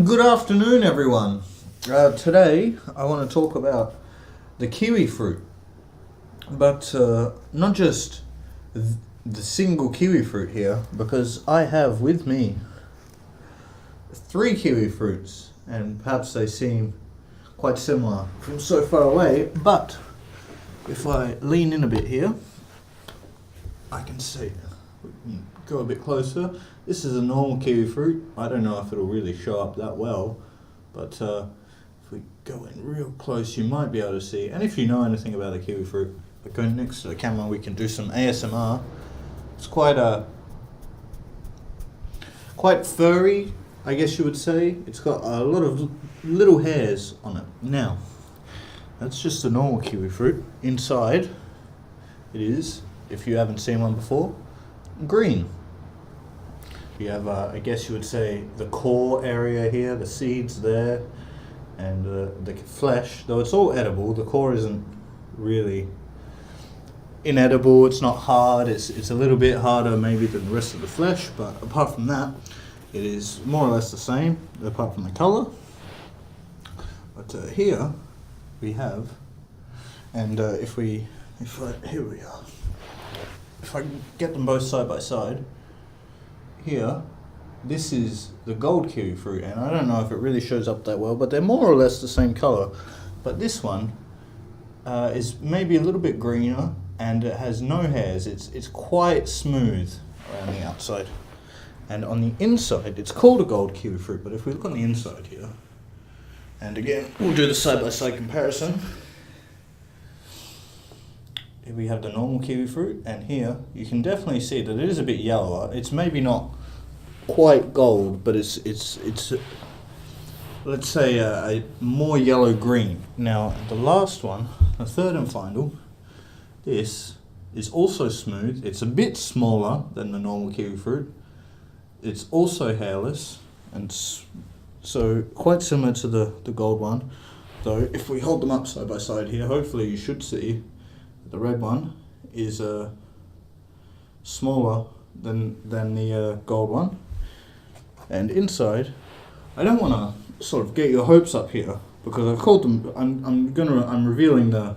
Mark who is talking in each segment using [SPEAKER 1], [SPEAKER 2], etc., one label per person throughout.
[SPEAKER 1] Good afternoon, everyone. Today I want to talk about the kiwi fruit, but not just the single kiwi fruit here, because I have with me three kiwi fruits, and perhaps they seem quite similar from so far away, but if I lean in a bit here, I can see. Go a bit closer. This is a normal kiwi fruit. I don't know if it'll really show up that well, but if we go in real close, you might be able to see. And if you know anything about the kiwi fruit, go next to the camera, we can do some ASMR. It's quite furry, I guess you would say. It's got a lot of little hairs on it. Now, that's just a normal kiwi fruit. Inside, it is, if you haven't seen one before, green. You have, I guess you would say, the core area here, the seeds there, and the flesh. Though it's all edible, the core isn't really inedible. It's not hard. It's a little bit harder maybe than the rest of the flesh, but apart from that, it is more or less the same, apart from the color. But here we have, and here we are. If I can get them both side by side, here, this is the gold kiwi fruit, and I don't know if it really shows up that well, but they're more or less the same color. But this one is maybe a little bit greener, and it has no hairs. It's quite smooth around the outside, and on the inside, it's called a gold kiwi fruit. But if we look on the inside here, and again, we'll do the side-by-side comparison. Here we have the normal kiwi fruit, and here you can definitely see that it is a bit yellower. It's maybe not quite gold, but it's let's say a more yellow green. Now the last one, the third and final, this is also smooth. It's a bit smaller than the normal kiwi fruit. It's also hairless, and so quite similar to the gold one. Though if we hold them up side by side here, hopefully you should see the red one is smaller than the gold one. And inside, I don't want to sort of get your hopes up here, because I've called them. I'm revealing the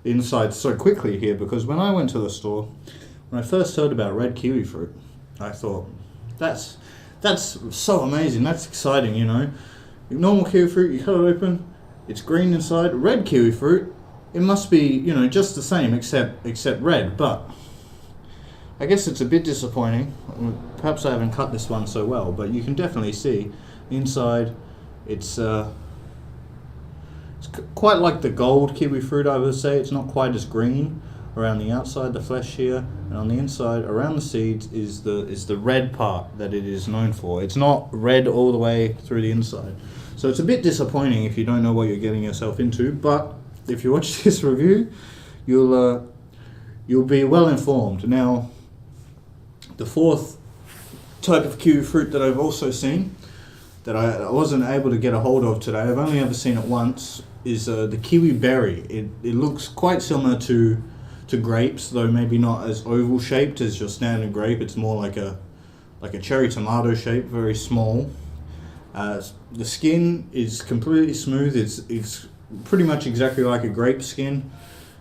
[SPEAKER 1] inside so quickly here, because when I went to the store, when I first heard about red kiwi fruit, I thought that's so amazing. That's exciting, you know. Normal kiwi fruit, you cut it open, it's green inside. Red kiwi fruit, it must be, you know, just the same except red, but I guess it's a bit disappointing. Perhaps I haven't cut this one so well, but you can definitely see inside it's quite like the gold kiwi fruit, I would say. It's not quite as green around the outside, the flesh here, and on the inside, around the seeds, is the red part that it is known for. It's not red all the way through the inside. So it's a bit disappointing if you don't know what you're getting yourself into, but if you watch this review, you'll be well informed. Now, the fourth type of kiwi fruit that I've also seen, that I wasn't able to get a hold of today, I've only ever seen it once, is the kiwi berry. It looks quite similar to grapes, though maybe not as oval shaped as your standard grape. It's more like a cherry tomato shape, very small. The skin is completely smooth. It's pretty much exactly like a grape skin.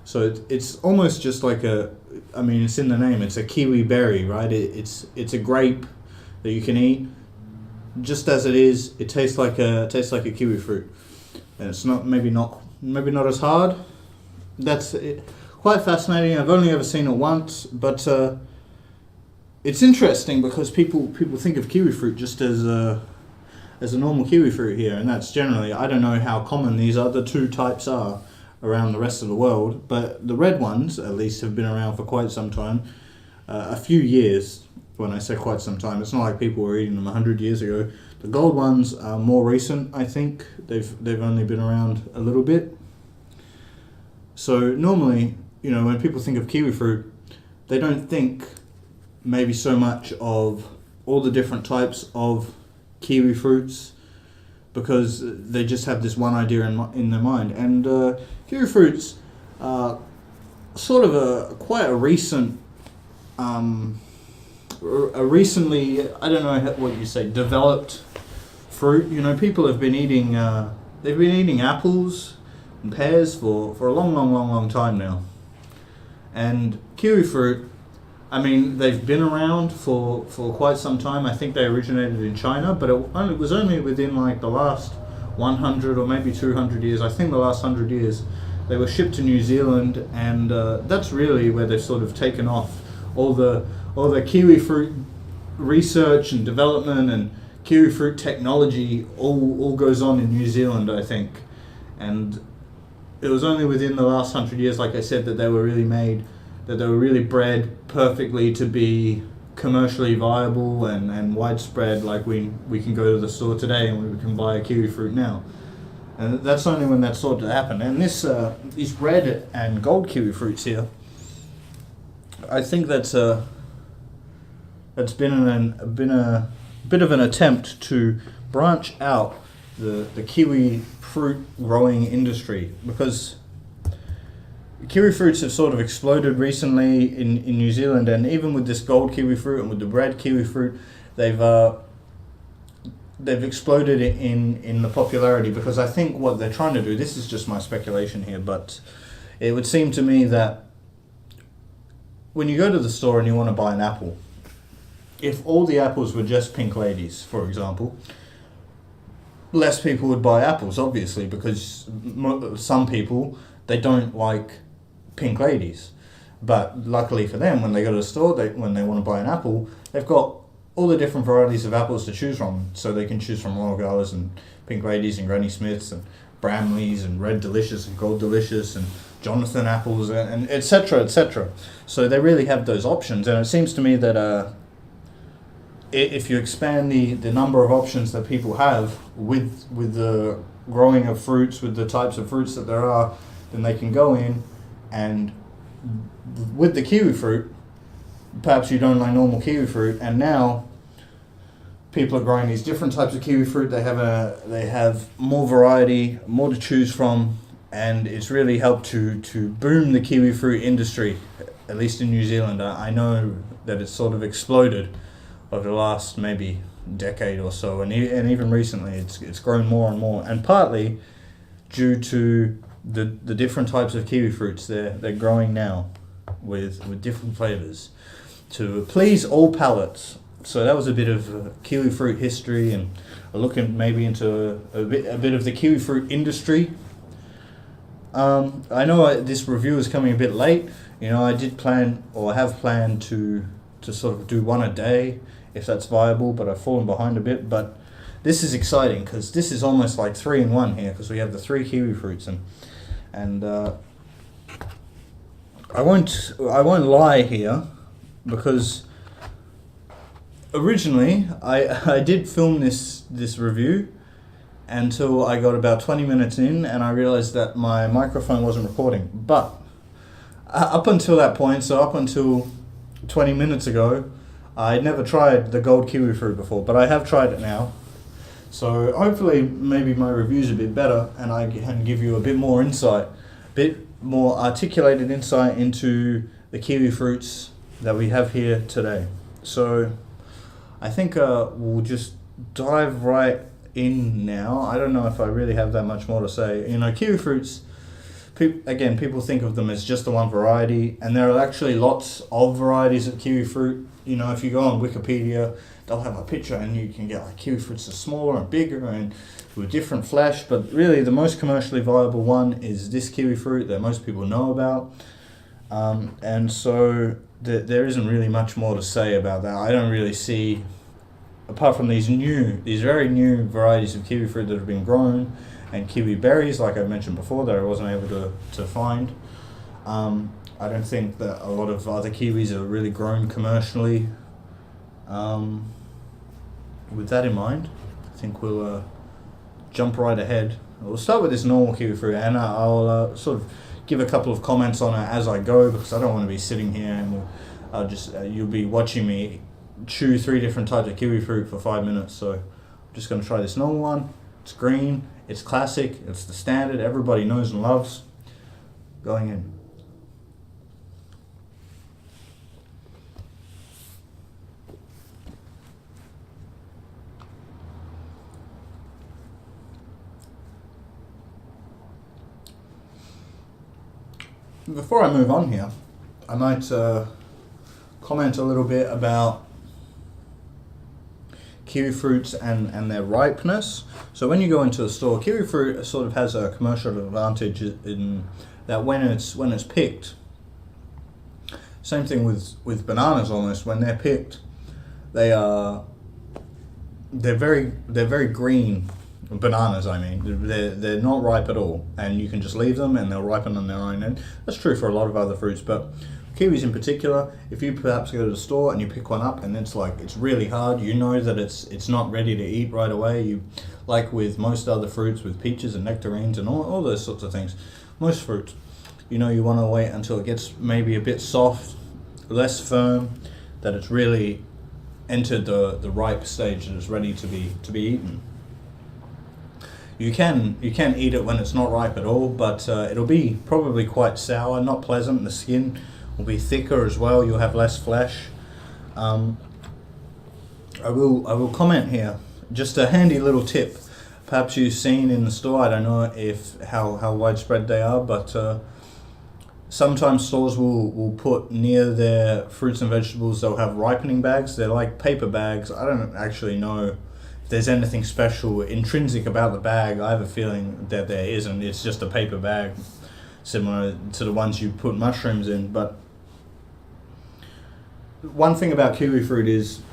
[SPEAKER 1] So it's almost just like it's in the name, it's a kiwi berry, right? It's a grape that you can eat just as it is. It tastes like a kiwi fruit, and it's maybe not as hard. That's it. Quite fascinating. I've only ever seen it once, but it's interesting because people think of kiwi fruit just as a normal kiwi fruit here, and that's generally, I don't know how common these other two types are around the rest of the world, but the red ones at least have been around for quite some time, a few years. When I say quite some time, it's not like people were eating them 100 years ago. The gold ones are more recent, I think. They've only been around a little bit. So normally, you know, when people think of kiwi fruit, they don't think maybe so much of all the different types of kiwi fruits, because they just have this one idea in their mind. And kiwi fruits are sort of quite a recent recently, I don't know what you say, developed fruit. You know, people have been eating they've been eating apples and pears for a long time now. And kiwi fruit, I mean, they've been around for quite some time. I think they originated in China, but it was only within like the last 100 or maybe 200 years. I think the last 100 years they were shipped to New Zealand, and that's really where they've sort of taken off. All the kiwi fruit research and development and kiwi fruit technology all goes on in New Zealand, I think. And it was only within the last 100 years, like I said, that they were really bred perfectly to be commercially viable and widespread. Like we can go to the store today and we can buy a kiwi fruit now. And that's only when that started to happen. And these red and gold kiwi fruits here, I think that's been a bit of an attempt to branch out the kiwi fruit growing industry, because kiwi fruits have sort of exploded recently in New Zealand, and even with this gold kiwi fruit and with the red kiwi fruit, they've exploded in the popularity, because I think what they're trying to do, this is just my speculation here, but it would seem to me that when you go to the store and you want to buy an apple, if all the apples were just pink ladies, for example, less people would buy apples, obviously, because some people, they don't like pink ladies. But luckily for them, when they go to the store, when they want to buy an apple, they've got all the different varieties of apples to choose from. So they can choose from Royal Galas and Pink Ladies and Granny Smiths and Bramleys and Red Delicious and Gold Delicious and Jonathan apples and etc. etc. So they really have those options, and it seems to me that if you expand the number of options that people have with the growing of fruits, with the types of fruits that there are, then they can go in and with the kiwi fruit, perhaps you don't like normal kiwi fruit, and now people are growing these different types of kiwi fruit. They have more variety, more to choose from, and it's really helped to boom the kiwi fruit industry, at least in New Zealand. I know that it's sort of exploded over the last maybe decade or so, and even recently it's grown more and more, and partly due to the different types of kiwi fruits they're growing now with different flavors to please all palates. So that was a bit of kiwi fruit history, and a look maybe into a bit of the kiwi fruit industry. I know this review is coming a bit late. You know, I did plan, or have planned to sort of do one a day if that's viable, but I've fallen behind a bit. But this is exciting because this is almost like 3-in-1 here, because we have the 3 kiwi fruits, and I won't lie here, because originally I did film this review until I got about 20 minutes in, and I realized that my microphone wasn't recording. But up until that point, so up until 20 minutes ago, I'd never tried the gold kiwi fruit before, but I have tried it now. So hopefully maybe my review's a bit better and I can give you a bit more insight, a bit more articulated insight into the kiwi fruits that we have here today. So I think we'll just dive right in now. I don't know if I really have that much more to say. You know, kiwi fruits, people think of them as just the one variety, and there are actually lots of varieties of kiwi fruit. You know, if you go on Wikipedia, they'll have a picture and you can get like kiwi fruits are smaller and bigger and with different flesh, but really the most commercially viable one is this kiwi fruit that most people know about. And so there isn't really much more to say about that. I don't really see, apart from these very new varieties of kiwi fruit that have been grown, and kiwi berries, like I mentioned before, that I wasn't able to find. I don't think that a lot of other kiwis are really grown commercially. With that in mind, I think we'll jump right ahead. We'll start with this normal kiwi fruit, and I'll sort of give a couple of comments on it as I go, because I don't want to be sitting here and you'll be watching me chew 3 different types of kiwi fruit for 5 minutes. So I'm just going to try this normal one. It's green, it's classic, it's the standard everybody knows and loves. Going in. Before I move on here, I might comment a little bit about kiwi fruits and their ripeness. So when you go into a store, kiwi fruit sort of has a commercial advantage in that when it's picked. Same thing with bananas almost. When they're picked, they're very green. Bananas, I mean, they're not ripe at all, and you can just leave them and they'll ripen on their own. And that's true for a lot of other fruits, but kiwis in particular, if you perhaps go to the store and you pick one up and it's really hard, you know that it's not ready to eat right away. You, like with most other fruits, with peaches and nectarines and all those sorts of things, most fruits, you know, you want to wait until it gets maybe a bit soft, less firm, that it's really entered the ripe stage and it's ready to be eaten. You can eat it when it's not ripe at all, but it'll be probably quite sour, not pleasant. The skin will be thicker as well. You'll have less flesh. I will comment here, just a handy little tip. Perhaps you've seen in the store. I don't know if how widespread they are, but sometimes stores will put near their fruits and vegetables. They'll have ripening bags. They're like paper bags. I don't actually know if there's anything special intrinsic about the bag. I have a feeling that there isn't. It's just a paper bag, similar to the ones you put mushrooms in. But one thing about kiwi fruit is,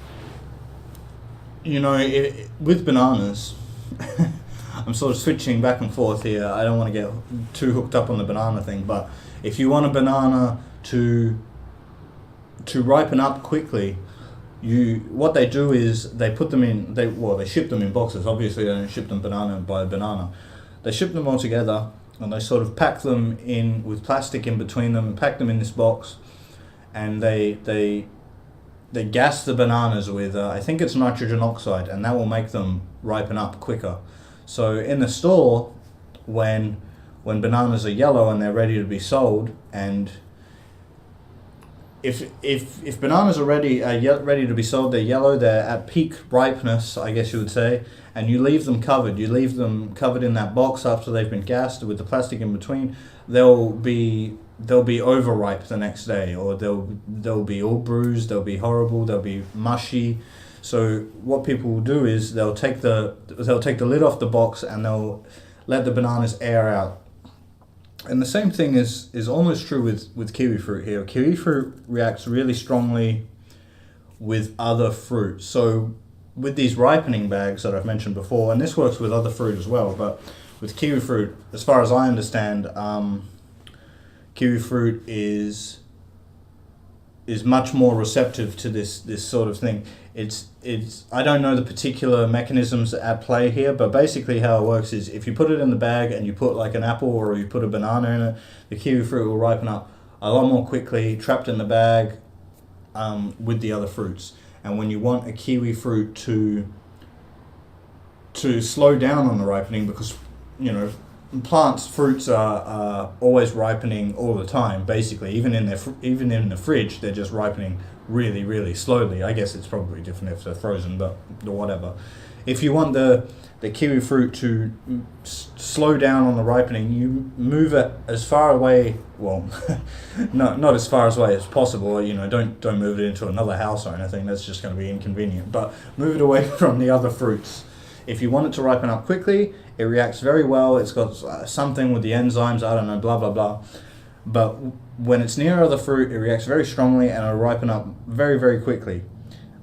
[SPEAKER 1] you know, with bananas, I'm sort of switching back and forth here. I don't want to get too hooked up on the banana thing, but if you want a banana to ripen up quickly, what they do is they put them in, they ship them in boxes. Obviously they don't ship them banana by banana. They ship them all together and they sort of pack them in with plastic in between them and pack them in this box, and they gas the bananas with I think it's nitrogen oxide, and that will make them ripen up quicker. So in the store, when bananas are yellow and they're ready to be sold, and if bananas are ready to be sold, they're yellow, they're at peak ripeness, I guess you would say, and you leave them covered in that box after they've been gassed with the plastic in between, they'll be overripe the next day, or they'll be all bruised, they'll be horrible, they'll be mushy. So what people will do is they'll take the lid off the box and they'll let the bananas air out. And the same thing is almost true with kiwi fruit here. Kiwi fruit reacts really strongly with other fruits. So with these ripening bags that I've mentioned before, and this works with other fruit as well, but with kiwi fruit, as far as I understand, kiwi fruit is much more receptive to this sort of thing. It's I don't know the particular mechanisms at play here, but basically how it works is if you put it in the bag and you put like an apple or you put a banana in it, the kiwi fruit will ripen up a lot more quickly, trapped in the bag with the other fruits. And when you want a kiwi fruit to slow down on the ripening, because you know fruits are always ripening all the time, basically. Even in the fridge, they're just ripening really, really slowly. I guess it's probably different if they're frozen, but whatever. If you want the kiwi fruit to slow down on the ripening, you move it as far away. Well, not as far away as possible. You know, don't move it into another house or anything. That's just going to be inconvenient. But move it away from the other fruits. If you want it to ripen up quickly, it reacts very well. It's got something with the enzymes, I don't know, blah, blah, blah. But when it's near other fruit, it reacts very strongly and it'll ripen up very, very quickly.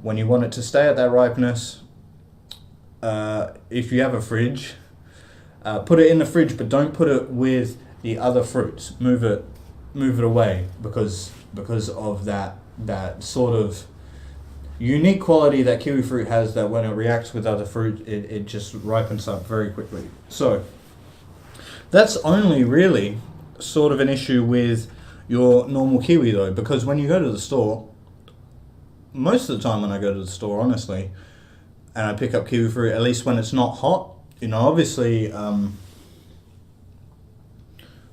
[SPEAKER 1] When you want it to stay at that ripeness, if you have a fridge, put it in the fridge, but don't put it with the other fruits. Move it away because of that sort of unique quality that kiwi fruit has, that when it reacts with other fruit, it just ripens up very quickly. So that's only really sort of an issue with your normal kiwi though, because when you go to the store, most of the time when I go to the store, honestly, and I pick up kiwi fruit, at least when it's not hot, you know, obviously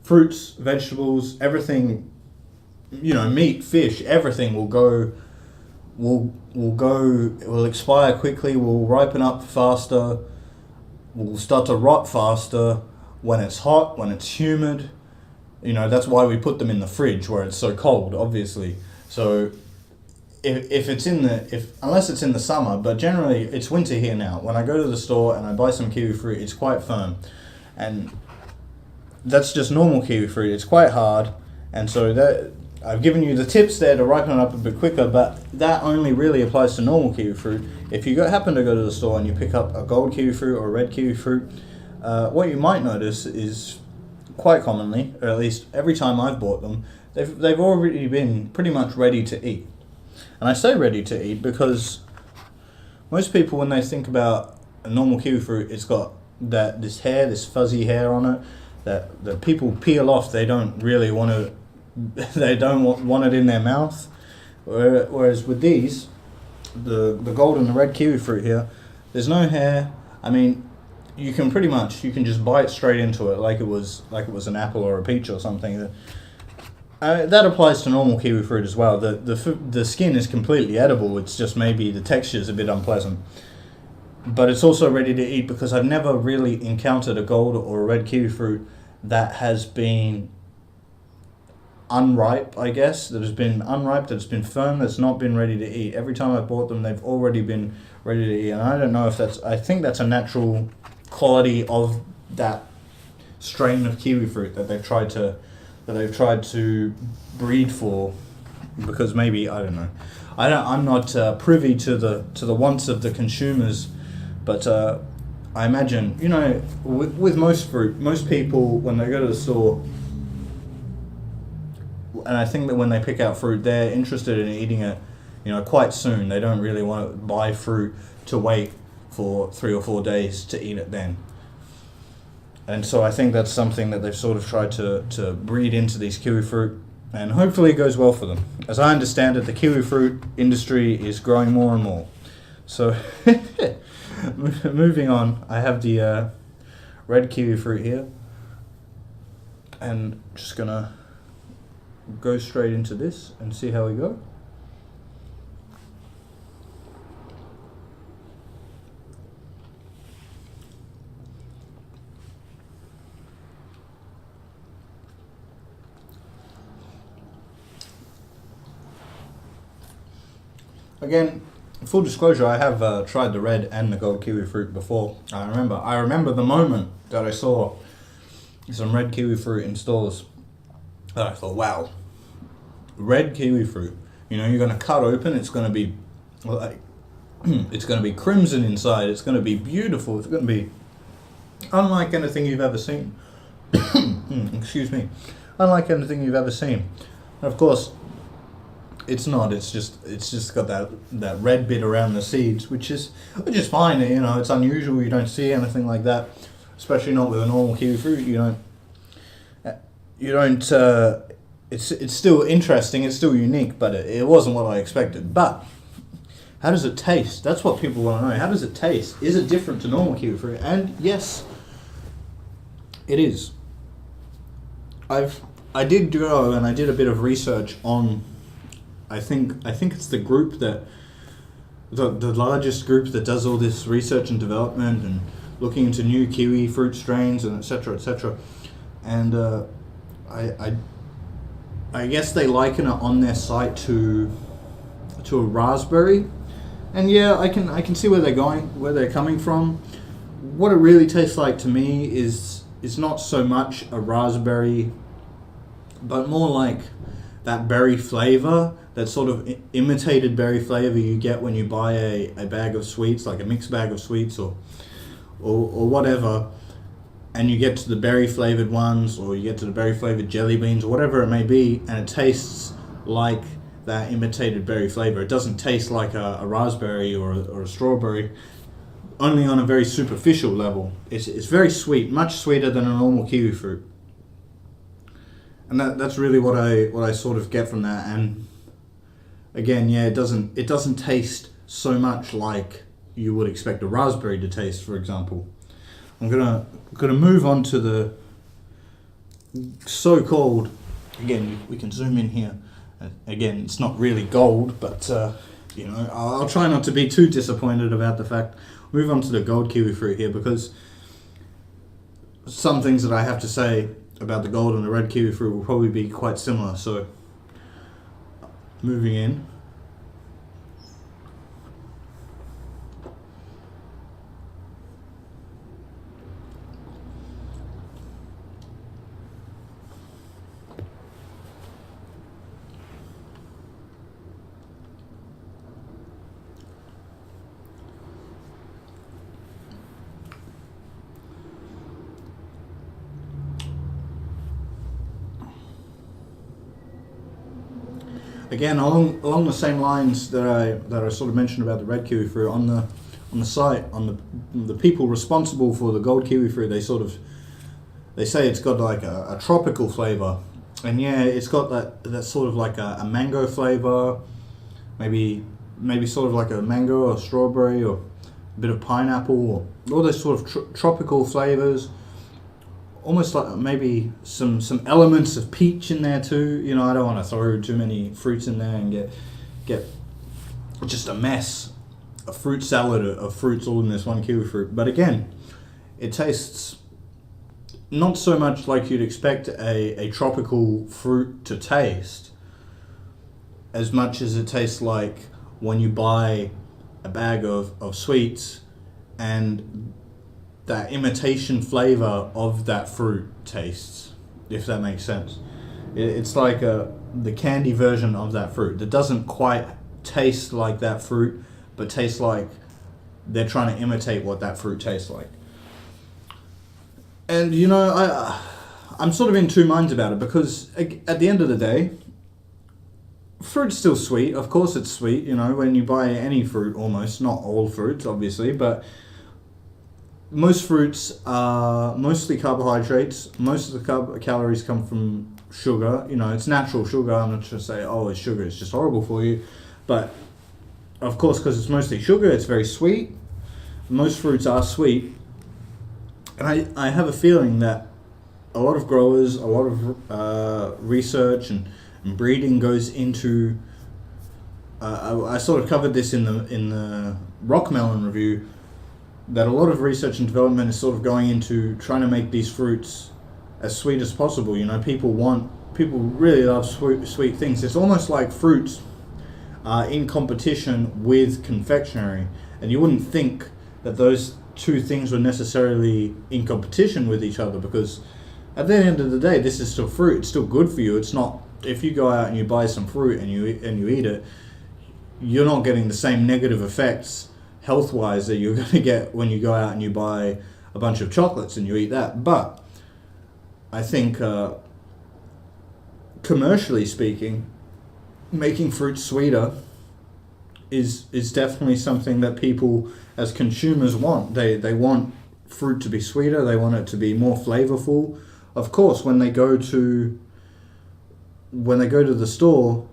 [SPEAKER 1] fruits, vegetables, everything, you know, meat, fish, everything will expire quickly, will ripen up faster, will start to rot faster when it's hot, when it's humid. That's why we put them in the fridge where it's so cold, obviously. So if it's unless it's in the summer, but generally it's winter here now. When I go to the store and I buy some kiwi fruit, it's quite firm, and that's just normal kiwi fruit. It's quite hard, and so that I've given you the tips there to ripen it up a bit quicker, but that only really applies to normal kiwi fruit. If you happen to go to the store and you pick up a gold kiwi fruit or a red kiwi fruit, what you might notice is quite commonly, or at least every time I've bought them, they've already been pretty much ready to eat. And I say ready to eat because most people, when they think about a normal kiwi fruit, it's got this fuzzy hair on it that people peel off. They don't really want to. They don't want it in their mouth. Whereas with these, the gold and the red kiwi fruit here, there's no hair. I mean, you can just bite straight into it like it was an apple or a peach or something. That applies to normal kiwi fruit as well. The skin is completely edible. It's just maybe the texture is a bit unpleasant. But it's also ready to eat because I've never really encountered a gold or a red kiwi fruit that has been unripe, I guess. That has been unripe, that's been firm, that's not been ready to eat. Every time I've bought them, they've already been ready to eat. And I don't know if I think that's a natural quality of that strain of kiwi fruit that they've tried to breed for, because maybe, I don't know. I'm not privy to the wants of the consumers, but I imagine, with most fruit, most people, when they go to the store, and I think that when they pick out fruit, they're interested in eating it, quite soon. They don't really want to buy fruit to wait for 3 or 4 days to eat it then. And so I think that's something that they've sort of tried to breed into these kiwi fruit, and hopefully it goes well for them. As I understand it, the kiwi fruit industry is growing more and more. So, moving on, I have the red kiwi fruit here, and just gonna go straight into this and see how we go. Again, full disclosure, I have tried the red and the gold kiwi fruit before. I remember the moment that I saw some red kiwi fruit in stores. And I thought, wow, red kiwi fruit. You're going to cut open. It's going to be it's going to be crimson inside. It's going to be beautiful. It's going to be unlike anything you've ever seen. Excuse me. Unlike anything you've ever seen. And of course, it's not. It's just got that red bit around the seeds, which is fine. It's unusual. You don't see anything like that, especially not with a normal kiwi fruit. You don't. It's still interesting. It's still unique, but it wasn't what I expected. But how does it taste? That's what people want to know. How does it taste? Is it different to normal kiwi fruit? And yes, it is. I did go and I did a bit of research on. I think it's the group the largest group that does all this research and development and looking into new kiwi fruit strains and etc. etc. And I guess they liken it on their site to a raspberry, and yeah, I can see where they're coming from. What it really tastes like to me is not so much a raspberry, but more like that berry flavor, that sort of imitated berry flavor you get when you buy a bag of sweets, like a mixed bag of sweets or whatever, and you get to the berry flavored ones, or you get to the berry flavored jelly beans, or whatever it may be, and it tastes like that imitated berry flavor. It doesn't taste like a raspberry or a strawberry, only on a very superficial level. It's very sweet, much sweeter than a normal kiwi fruit. And that's really what I sort of get from that. And again, yeah, it doesn't taste so much like you would expect a raspberry to taste, for example. I'm gonna move on to the so-called. Again, we can zoom in here. Again, it's not really gold, but I'll try not to be too disappointed about the fact. Move on to the gold kiwi fruit here, because some things that I have to say about the gold and the red kiwi fruit will probably be quite similar. So moving in. Again, along the same lines that I sort of mentioned about the red kiwi fruit on the site, on the people responsible for the gold kiwi fruit, they say it's got like a tropical flavor, and yeah, it's got that sort of like a mango flavor, maybe sort of like a mango or strawberry or a bit of pineapple, or all those sort of tropical flavors. Almost like maybe some elements of peach in there too. You know, I don't want to throw too many fruits in there and get just a mess, a fruit salad of fruits all in this one kiwi fruit. But again, it tastes not so much like you'd expect a tropical fruit to taste, as much as it tastes like when you buy a bag of sweets and that imitation flavor of that fruit tastes, if that makes sense. It's like the candy version of that fruit that doesn't quite taste like that fruit, but tastes like they're trying to imitate what that fruit tastes like. And you know, I'm sort of in two minds about it, because at the end of the day, fruit's still sweet. Of course it's sweet, you know, when you buy any fruit, almost, not all fruits obviously, but most fruits are mostly carbohydrates. Most of the calories come from sugar. You know, it's natural sugar. I'm not trying to say, oh, it's sugar, it's just horrible for you. But, of course, because it's mostly sugar, it's very sweet. Most fruits are sweet. And I have a feeling that a lot of growers, a lot of research and breeding goes into... I sort of covered this in the rock melon review, that a lot of research and development is sort of going into trying to make these fruits as sweet as possible. You know, people really love sweet things. It's almost like fruits are in competition with confectionery, and you wouldn't think that those two things were necessarily in competition with each other, because at the end of the day, this is still fruit. It's still good for you. It's not, if you go out and you buy some fruit and you eat it, you're not getting the same negative effects health-wise that you're going to get when you go out and you buy a bunch of chocolates and you eat that. But I think commercially speaking, making fruit sweeter is definitely something that people as consumers want. They want fruit to be sweeter, they want it to be more flavorful. Of course, when they go to the store,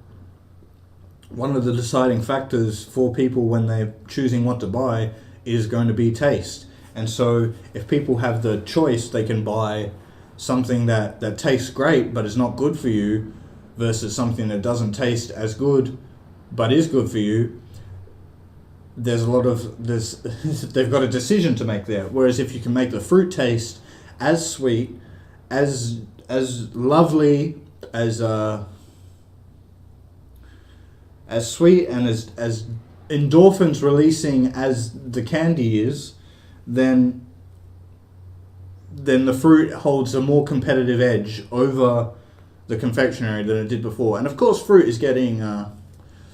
[SPEAKER 1] one of the deciding factors for people when they're choosing what to buy is going to be taste. And so if people have the choice, they can buy something that tastes great but is not good for you, versus something that doesn't taste as good but is good for you. There's they've got a decision to make there. Whereas if you can make the fruit taste as sweet, as lovely, as sweet and as endorphins releasing as the candy is, then the fruit holds a more competitive edge over the confectionery than it did before. And of course, fruit is getting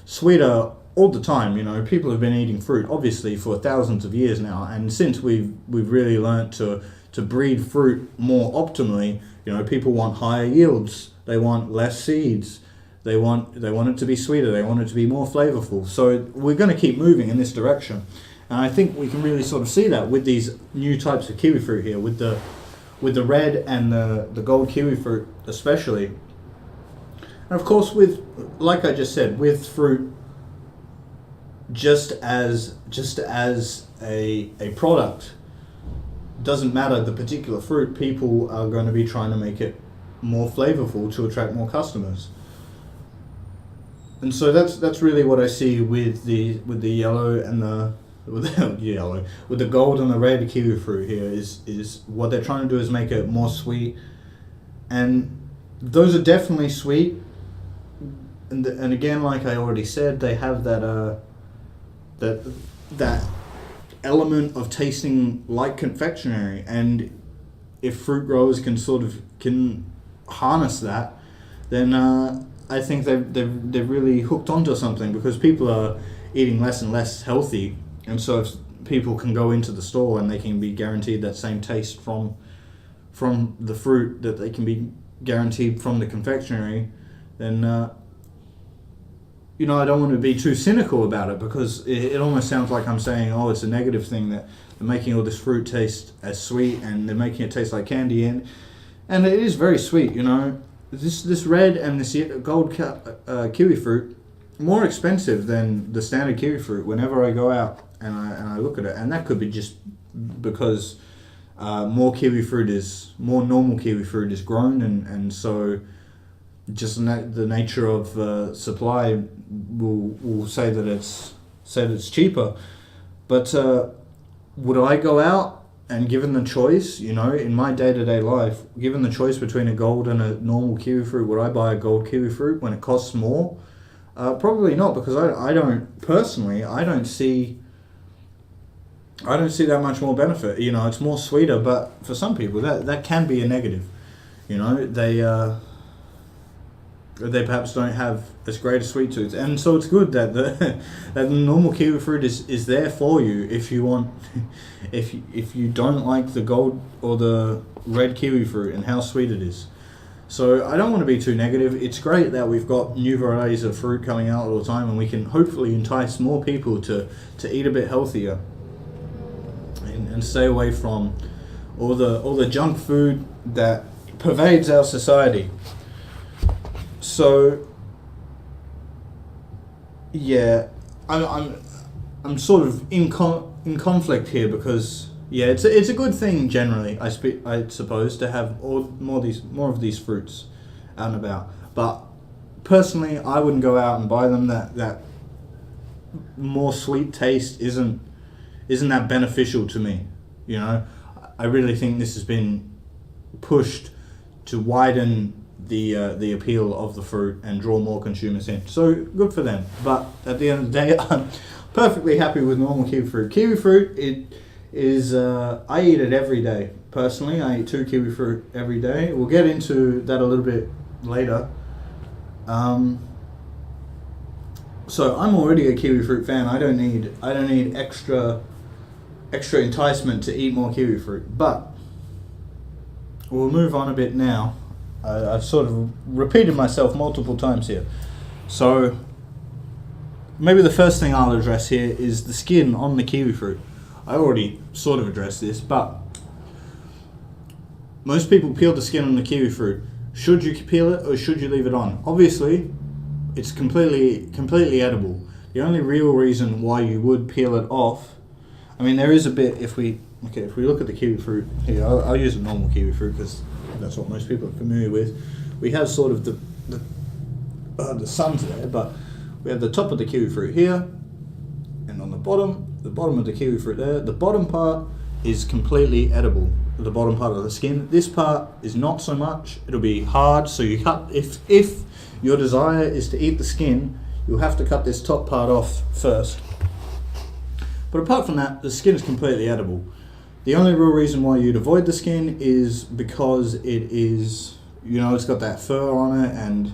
[SPEAKER 1] sweeter all the time. You know, people have been eating fruit obviously for thousands of years now, and since we've really learnt to breed fruit more optimally, you know, people want higher yields, they want less seeds. They want it to be sweeter. They want it to be more flavorful. So we're going to keep moving in this direction, and I think we can really sort of see that with these new types of kiwi fruit here, with the red and the gold kiwi fruit especially. And of course, with, like I just said, with fruit, just as a product, doesn't matter the particular fruit. People are going to be trying to make it more flavorful to attract more customers. And so that's really what I see with the yellow and with the gold and the red kiwi fruit here is what they're trying to do is make it more sweet, and those are definitely sweet. And again, like I already said, they have that element of tasting like confectionery, and if fruit growers can harness that, then I think they've really hooked onto something, because people are eating less and less healthy, and so if people can go into the store and they can be guaranteed that same taste from the fruit that they can be guaranteed from the confectionery, then I don't want to be too cynical about it, because it almost sounds like I'm saying, oh, it's a negative thing that they're making all this fruit taste as sweet and they're making it taste like candy, and it is very sweet. This red and this gold kiwi fruit, more expensive than the standard kiwi fruit whenever I go out and I look at it, and that could be just because more normal kiwi fruit is grown, and so just the nature of supply will say that it's cheaper. But would I go out and, given the choice, in my day-to-day life, given the choice between a gold and a normal kiwi fruit, would I buy a gold kiwi fruit when it costs more? Probably not, because I don't see that much more benefit. It's more sweeter, but for some people that can be a negative. They perhaps don't have as great a sweet tooth, and so it's good that the normal kiwi fruit is there for you if you want. If you don't like the gold or the red kiwi fruit and how sweet it is. So I don't want to be too negative. It's great that we've got new varieties of fruit coming out all the time, and we can hopefully entice more people to eat a bit healthier and stay away from all the junk food that pervades our society. So yeah, I'm sort of in conflict here, because it's a good thing generally, I suppose, to have more of these fruits out and about. But personally, I wouldn't go out and buy them. That more sweet taste isn't that beneficial to me. I really think this has been pushed to widen the appeal of the fruit and draw more consumers in. So good for them. But at the end of the day, I'm perfectly happy with normal kiwi fruit. Kiwi fruit, it is I eat it every day. Personally, I eat 2 kiwi fruit every day. We'll get into that a little bit later. So I'm already a kiwi fruit fan. I don't need extra enticement to eat more kiwi fruit. But we'll move on a bit now. I've sort of repeated myself multiple times here. So maybe the first thing I'll address here is the skin on the kiwi fruit. I already sort of addressed this, but most people peel the skin on the kiwi fruit. Should you peel it or should you leave it on? Obviously, it's completely edible. The only real reason why you would peel it off, I mean, there is a bit, if we look at the kiwi fruit here, I'll use a normal kiwi fruit because that's what most people are familiar with. We have sort of the suns there, but we have the top of the kiwi fruit here, and on the bottom of the kiwi fruit there, the bottom part is completely edible. The bottom part of the skin. This part is not so much. It'll be hard, so you cut. If your desire is to eat the skin, you'll have to cut this top part off first. But apart from that, the skin is completely edible. The only real reason why you'd avoid the skin is because it is, it's got that fur on it, and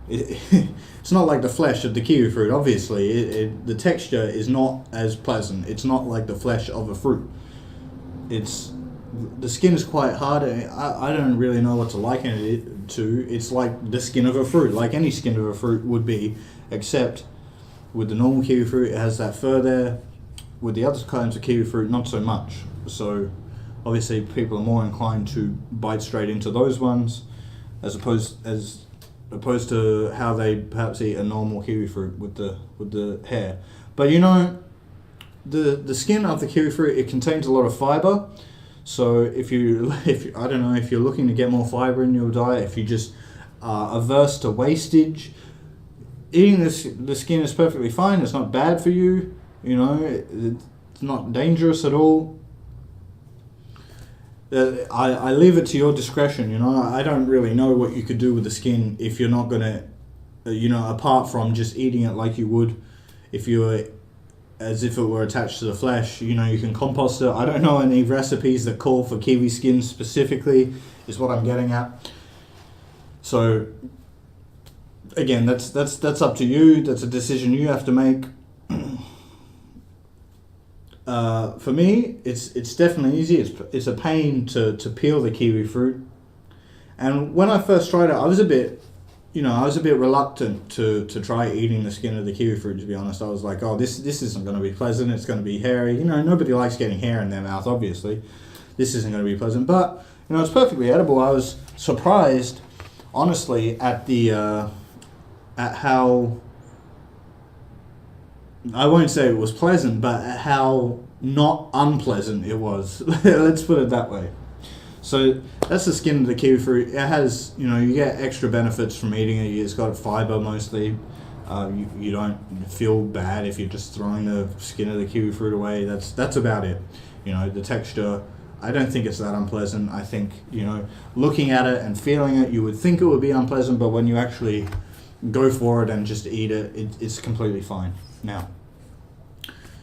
[SPEAKER 1] it's not like the flesh of the kiwi fruit. Obviously, the texture is not as pleasant. It's not like the flesh of a fruit. The skin is quite hard. I don't really know what to liken it to. It's like the skin of a fruit, like any skin of a fruit would be, except with the normal kiwi fruit, it has that fur there. With the other kinds of kiwi fruit, not so much. So obviously people are more inclined to bite straight into those ones as opposed to how they perhaps eat a normal kiwi fruit with the hair. But the skin of the kiwi fruit, it contains a lot of fiber. So if I don't know, if you're looking to get more fiber in your diet, if you just are averse to wastage, eating the skin is perfectly fine. It's not bad for you. It's not dangerous at all. I leave it to your discretion. You know, I don't really know what you could do with the skin if you're not gonna, apart from just eating it like you would if you were, as if it were attached to the flesh. You know, you can compost it. I don't know any recipes that call for kiwi skin specifically, is what I'm getting at. So again, that's up to you. That's a decision you have to make. For me, it's definitely easy. It's a pain to peel the kiwi fruit, and when I first tried it, I was a bit reluctant to try eating the skin of the kiwi fruit. To be honest, I was like, oh, this isn't going to be pleasant. It's going to be hairy. You know, nobody likes getting hair in their mouth. Obviously, this isn't going to be pleasant. But it's perfectly edible. I was surprised, honestly, at how, I won't say it was pleasant, but how not unpleasant it was. Let's put it that way. So that's the skin of the kiwi fruit. It has, you get extra benefits from eating it. It's got fiber mostly. You don't feel bad if you're just throwing the skin of the kiwi fruit away. That's about it. The texture, I don't think it's that unpleasant. I think, looking at it and feeling it, you would think it would be unpleasant, but when you actually go for it and just eat it, it's completely fine. Now,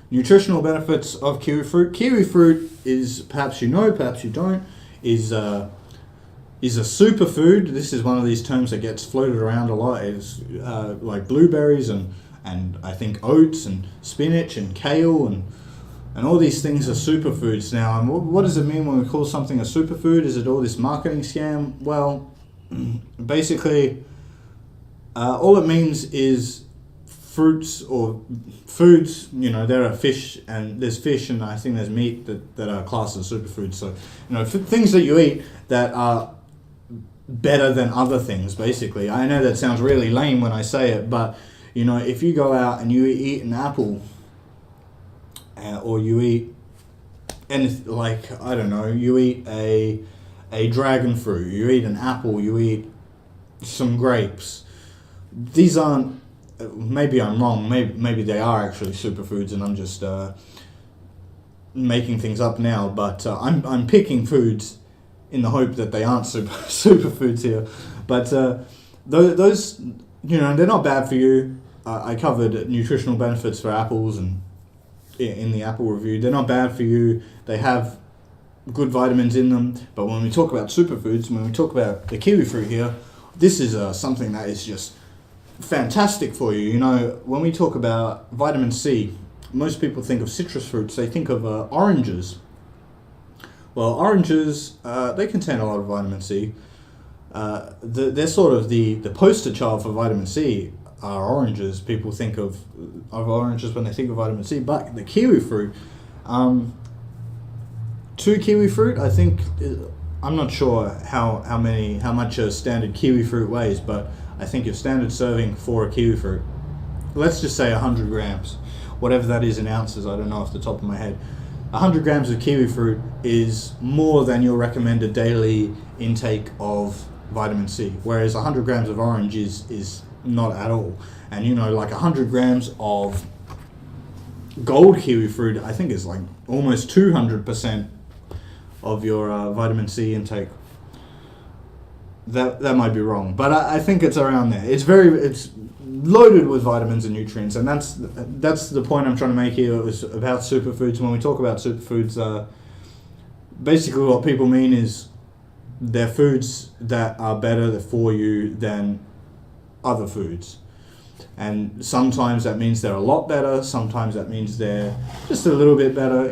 [SPEAKER 1] nutritional benefits of kiwi fruit. Kiwi fruit is, perhaps you know, perhaps you don't, is a superfood. This is one of these terms that gets floated around a lot. It's like blueberries and I think oats and spinach and kale and all these things are superfoods. Now, and what does it mean when we call something a superfood? Is it all this marketing scam? Well, basically, all it means is fruits or foods. There are fish, and there's fish, and I think there's meat that are classed as superfoods. So, things that you eat that are better than other things, basically. I know that sounds really lame when I say it, but, if you go out and you eat an apple, or you eat anything, like, I don't know, you eat a dragon fruit, you eat an apple, you eat some grapes. These aren't, maybe I'm wrong, maybe they are actually superfoods and I'm just making things up now, but I'm picking foods in the hope that they aren't superfoods here. But those, they're not bad for you. I covered nutritional benefits for apples and in the apple review. They're not bad for you. They have good vitamins in them. But when we talk about superfoods, when we talk about the kiwi fruit here, this is something that is just fantastic for you. When we talk about vitamin C, most people think of citrus fruits. They think of oranges. Well, oranges, they contain a lot of vitamin C. They're sort of the poster child for vitamin C. Are oranges. People think of oranges when they think of vitamin C, but the kiwi fruit, 2 kiwi fruit, I think, I'm not sure how much a standard kiwi fruit weighs, but I think your standard serving for a kiwi fruit, let's just say 100 grams, whatever that is in ounces, I don't know off the top of my head. 100 grams of kiwi fruit is more than your recommended daily intake of vitamin C, whereas 100 grams of orange is not at all. And like 100 grams of gold kiwi fruit, I think is like almost 200% of your vitamin C intake. That might be wrong, but I think it's around there. It's loaded with vitamins and nutrients, and that's the point I'm trying to make here. It was about superfoods. When we talk about superfoods, basically what people mean is they're foods that are better for you than other foods, and sometimes that means they're a lot better, sometimes that means they're just a little bit better,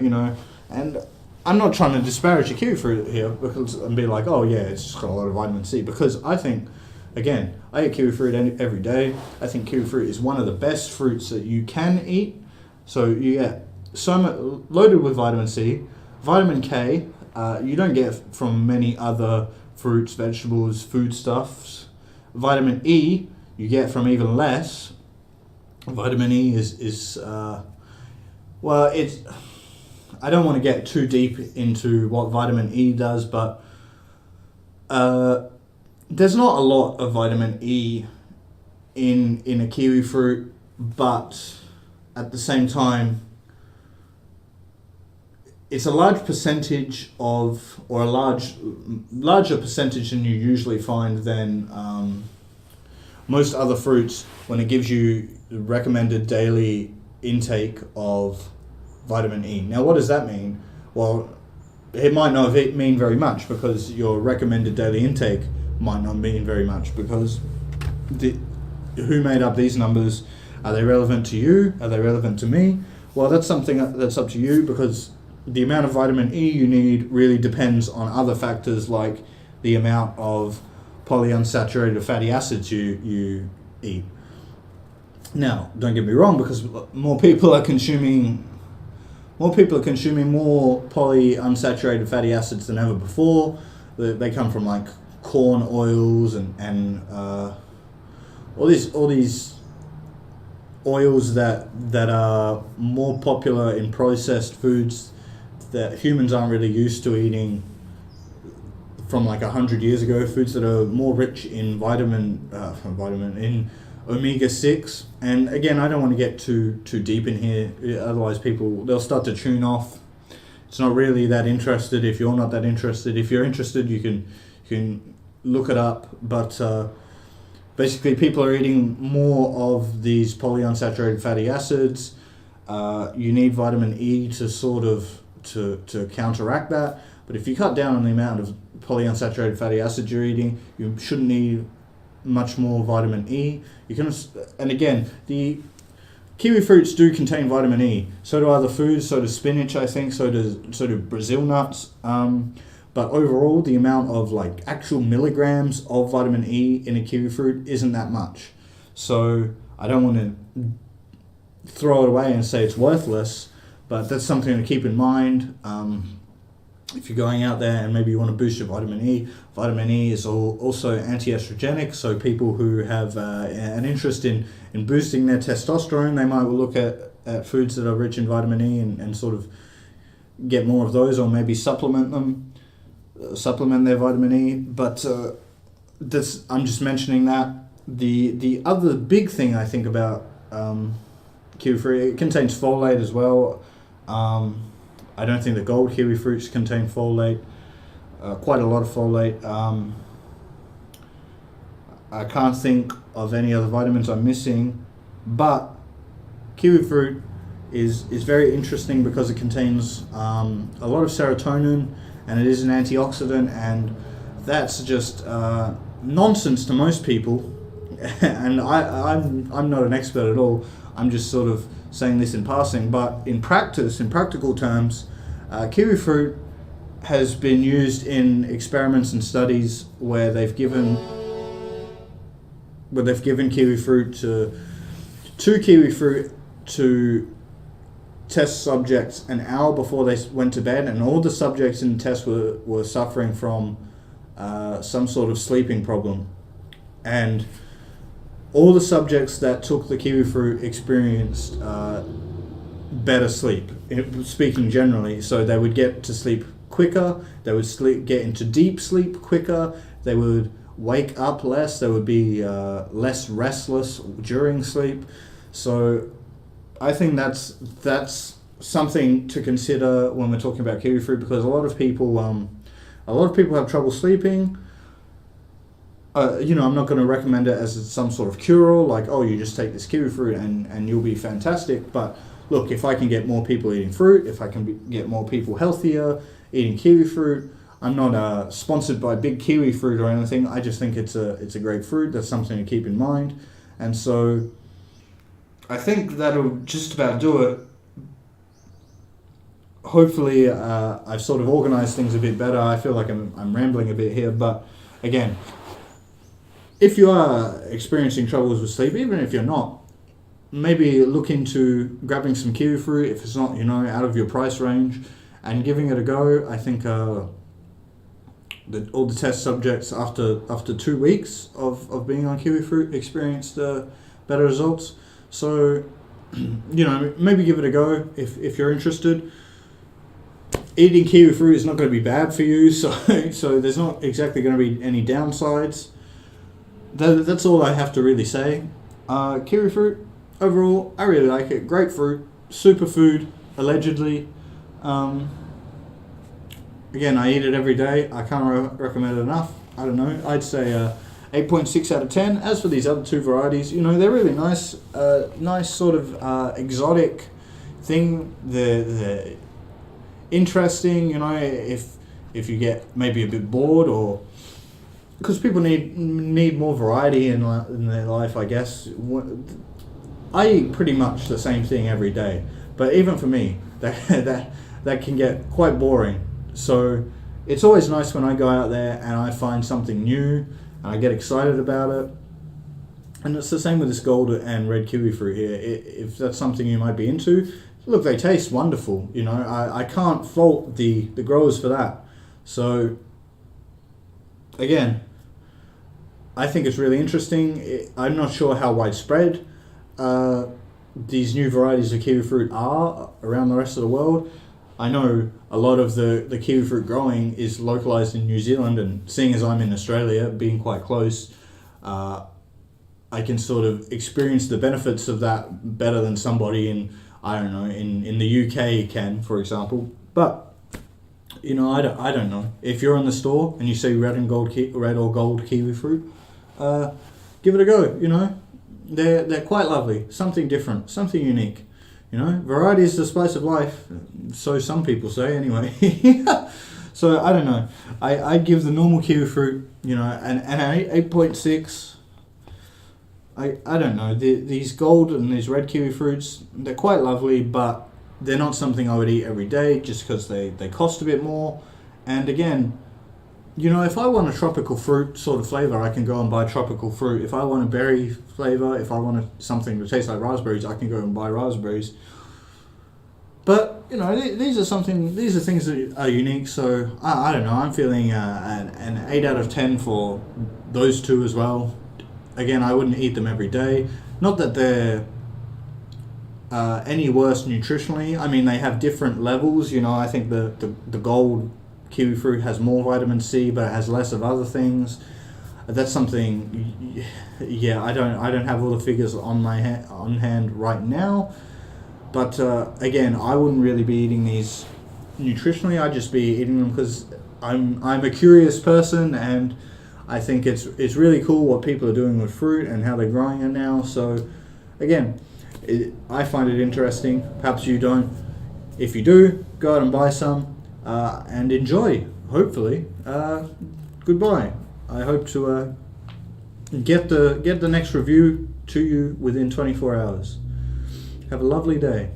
[SPEAKER 1] and I'm not trying to disparage the kiwi fruit here and be like, oh yeah, it's just got a lot of vitamin C, because I think, again, I eat kiwi fruit every day. I think kiwi fruit is one of the best fruits that you can eat. So you get so much loaded with vitamin C, vitamin K. You don't get from many other fruits, vegetables, foodstuffs. Vitamin E you get from even less. Vitamin E is well, it's, I don't want to get too deep into what vitamin E does, but there's not a lot of vitamin E in a kiwi fruit, but at the same time, it's a large percentage of, or a larger percentage than you usually find than most other fruits when it gives you the recommended daily intake of vitamin E. Now, what does that mean? Well, it might not mean very much, because your recommended daily intake might not mean very much, because who made up these numbers? Are they relevant to you? Are they relevant to me? Well, that's something that's up to you, because the amount of vitamin E you need really depends on other factors, like the amount of polyunsaturated fatty acids you eat. Now, don't get me wrong, because more people are consuming more polyunsaturated fatty acids than ever before. They come from like corn oils and all these oils that are more popular in processed foods that humans aren't really used to eating from like 100 years ago. Foods that are more rich in in omega-6. And again, I don't want to get too deep in here, otherwise they'll start to tune off. It's not really that interested if you're not that interested. If you're interested, you can look it up. But basically, people are eating more of these polyunsaturated fatty acids. You need vitamin E to sort of to counteract that. But if you cut down on the amount of polyunsaturated fatty acids you're eating, you shouldn't need much more vitamin E. And again, the kiwi fruits do contain vitamin E. So do other foods. So does spinach, I think. So do Brazil nuts. But overall, the amount of like actual milligrams of vitamin E in a kiwi fruit isn't that much. So I don't want to throw it away and say it's worthless, but that's something to keep in mind. If you're going out there and maybe you want to boost your vitamin E is also anti-estrogenic. So people who have an interest in boosting their testosterone, they might look at foods that are rich in vitamin E and sort of get more of those, or maybe supplement their vitamin E. But I'm just mentioning that. The other big thing I think about kiwi fruit, it contains folate as well. I don't think the gold kiwi fruits contain folate, quite a lot of folate. I can't think of any other vitamins I'm missing, but kiwi fruit is very interesting because it contains a lot of serotonin, and it is an antioxidant, and that's just nonsense to most people. And I'm not an expert at all. I'm just sort of saying this in passing, but in practical terms, kiwi fruit has been used in experiments and studies where they've given kiwi fruit to test subjects an hour before they went to bed, and all the subjects in the test were suffering from some sort of sleeping problem, and all the subjects that took the kiwi fruit experienced better sleep, speaking generally. So they would get to sleep quicker, they would get into deep sleep quicker, they would wake up less, they would be less restless during sleep. So I think that's something to consider when we're talking about kiwi fruit, because a lot of people have trouble sleeping. I'm not going to recommend it as some sort of cure-all, like, oh, you just take this kiwi fruit and you'll be fantastic. But look, if I can get more people eating fruit, if I can get more people healthier eating kiwi fruit, I'm not sponsored by Big Kiwi Fruit or anything. I just think it's a great fruit. That's something to keep in mind. And so I think that'll just about do it. Hopefully, I've sort of organized things a bit better. I feel like I'm rambling a bit here, but again, if you are experiencing troubles with sleep, even if you're not, maybe look into grabbing some kiwi fruit if it's not, out of your price range, and giving it a go. I think all the test subjects after 2 weeks of being on kiwi fruit experienced better results. So, maybe give it a go if you're interested. Eating kiwi fruit is not going to be bad for you, so there's not exactly going to be any downsides. That's all I have to really say. Kiwi fruit, overall, I really like it. Great fruit, superfood, allegedly. Again, I eat it every day. I can't recommend it enough. I don't know. I'd say 8.6 out of 10. As for these other two varieties, they're really nice. Nice sort of exotic thing. They're interesting. If you get maybe a bit bored, or because people need more variety in their life, I guess. I eat pretty much the same thing every day, but even for me, that can get quite boring. So it's always nice when I go out there and I find something new and I get excited about it. And it's the same with this gold and red kiwi fruit here. If that's something you might be into, look, they taste wonderful. I can't fault the growers for that. So again, I think it's really interesting. I'm not sure how widespread these new varieties of kiwi fruit are around the rest of the world. I know a lot of the kiwi fruit growing is localized in New Zealand, and seeing as I'm in Australia, being quite close, I can sort of experience the benefits of that better than somebody in the UK can, for example. But I don't know. If you're in the store and you see red or gold kiwi fruit, give it a go. They're quite lovely. Something different, something unique. Variety is the spice of life, so some people say anyway. So I don't know. I give the normal kiwi fruit, an 8.6. I don't know. These gold and these red kiwi fruits, they're quite lovely, but they're not something I would eat every day just because they cost a bit more. And again, if I want a tropical fruit sort of flavor, I can go and buy tropical fruit. If I want a berry flavor, if I want something that tastes like raspberries, I can go and buy raspberries. But these are things that are unique. So I don't know. I'm feeling an 8 out of 10 for those two as well. Again, I wouldn't eat them every day. Not that they're any worse nutritionally. I mean, they have different levels. I think the gold kiwi fruit has more vitamin C, but it has less of other things. That's something. Yeah, I don't have all the figures on hand right now. But again, I wouldn't really be eating these nutritionally. I'd just be eating them because I'm a curious person, and I think it's really cool what people are doing with fruit and how they're growing it now. So again, I find it interesting. Perhaps you don't. If you do, go out and buy some and enjoy. Hopefully, goodbye. I hope to get the next review to you within 24 hours. Have a lovely day.